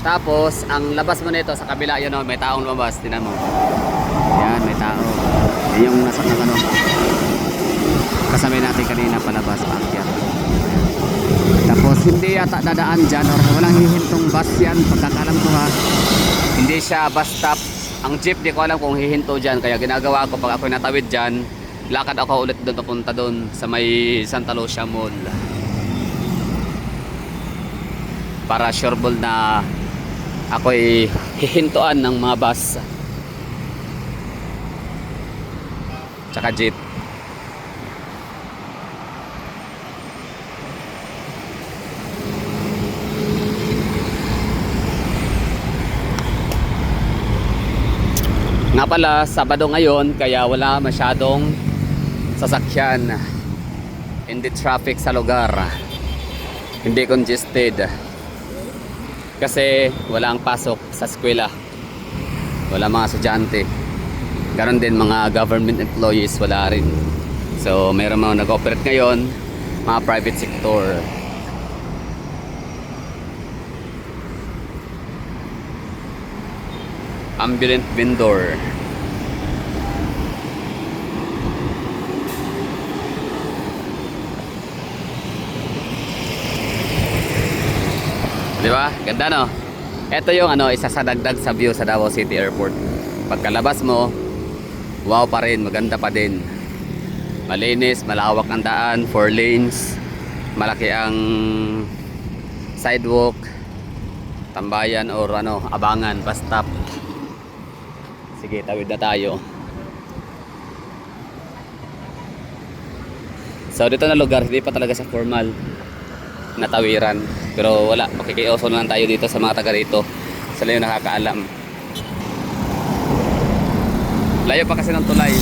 Tapos, ang labas mo nito sa kabila, yun o, may taong lumabas. Tinan mo. Yan, may tao. Yan yung nasa ano. Kasabay natin kanina palabas, paakyat. Tapos, hindi yata dadaan dyan or walang hihintong bus yan. Pagkakalam ko ha. Hindi siya bus stop. Ang jeep, di ko alam kung hihinto dyan. Kaya ginagawa ko, pag ako'y natawid dyan, lakad ako ulit doon papunta doon sa may Santa Lucia Mall. Para sureball na ako'y hihintuan ng mga bus tsaka jeep. Nga pala, Sabado ngayon, kaya wala masyadong sasakyan. Hindi traffic sa lugar, hindi congested. Kasi wala ang pasok sa eskwela. Wala mga estudyante. Ganon din mga government employees, wala rin. So mayroon mga nag-operate ngayon, mga private sector. Ambulance vendor. Di ba? Ganda no? Ito yung ano, isa sa dagdag sa view sa Davao City Airport. Pagkalabas mo, wow pa rin, maganda pa din. Malinis, malawak ang daan, 4 lanes. Malaki ang sidewalk, tambayan or ano, abangan, bus stop. Sige, tawid na tayo. So dito na lugar, hindi pa talaga sa formal na tawiran. Pero wala, makikioso na lang tayo dito sa mga taga rito. Sila yung nakakaalam. Layo pa kasi ng tulay.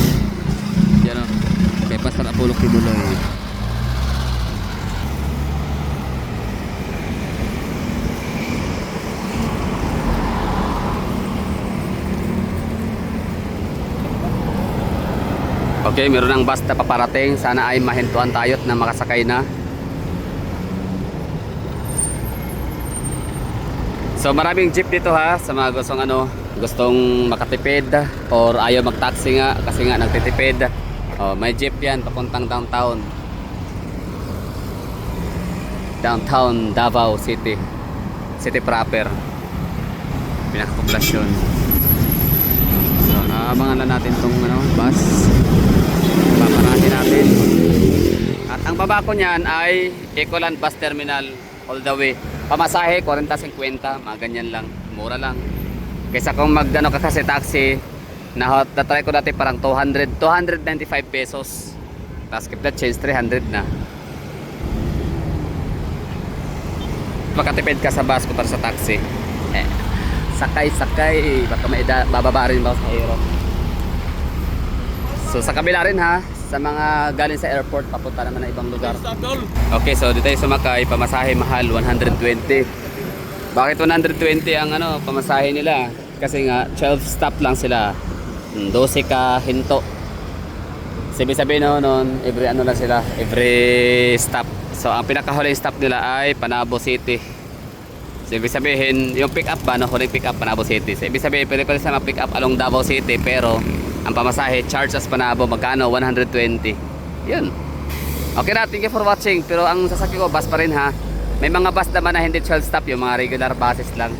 Yan o. Kay Pastor Apollo Kibuloy. Okay, meron ng bus na paparating. Sana ay mahintuan tayo at na makasakay na. So maraming jeep dito ha, sa mga gustong ano, gustong makatipid or ayaw mag-taxi nga kasi nga nagtitipid. Oh, may jeep yan papuntang downtown. Downtown Davao City. City proper. Pinakapopulasyon. So abangan na natin tong ano, bus. Paparahin natin. At ang baba ko niyan ay Ecoland Bus Terminal all the way. Pamasahe 40-50, mga ganyan lang, mura lang. Kaysa kung magdano ka kasi taxi, na-try ko dati parang 295 pesos. Tapos keep that change 300 na. Makatipid ka sa bus kumpara sa taxi. Sakay, baka may bababa rin ba sa aero. So sa kabila rin ha, sa mga galing sa airport papunta naman na ibang lugar. Okay, so dito tayo sumakay, pamasahe mahal 120. Bakit 120 ang ano pamasahe nila? Kasi nga 12 stop lang sila. 12 ka hinto. Sabi noon every ano lang sila, every stop. So ang pinakahuling stop nila ay Panabo City. So ibig sabihin, yung pick up ba, no? Huling pick up Panabo City. So ibig sabihin, pwede pa rin sa pick up along Davao City, pero ang pamasahe, charge as Panabo, magkano? 120. Yun. Okay na, thank you for watching. Pero ang sasakyan ko, bus pa rin ha. May mga bus naman na hindi 12 stop, yung mga regular buses lang.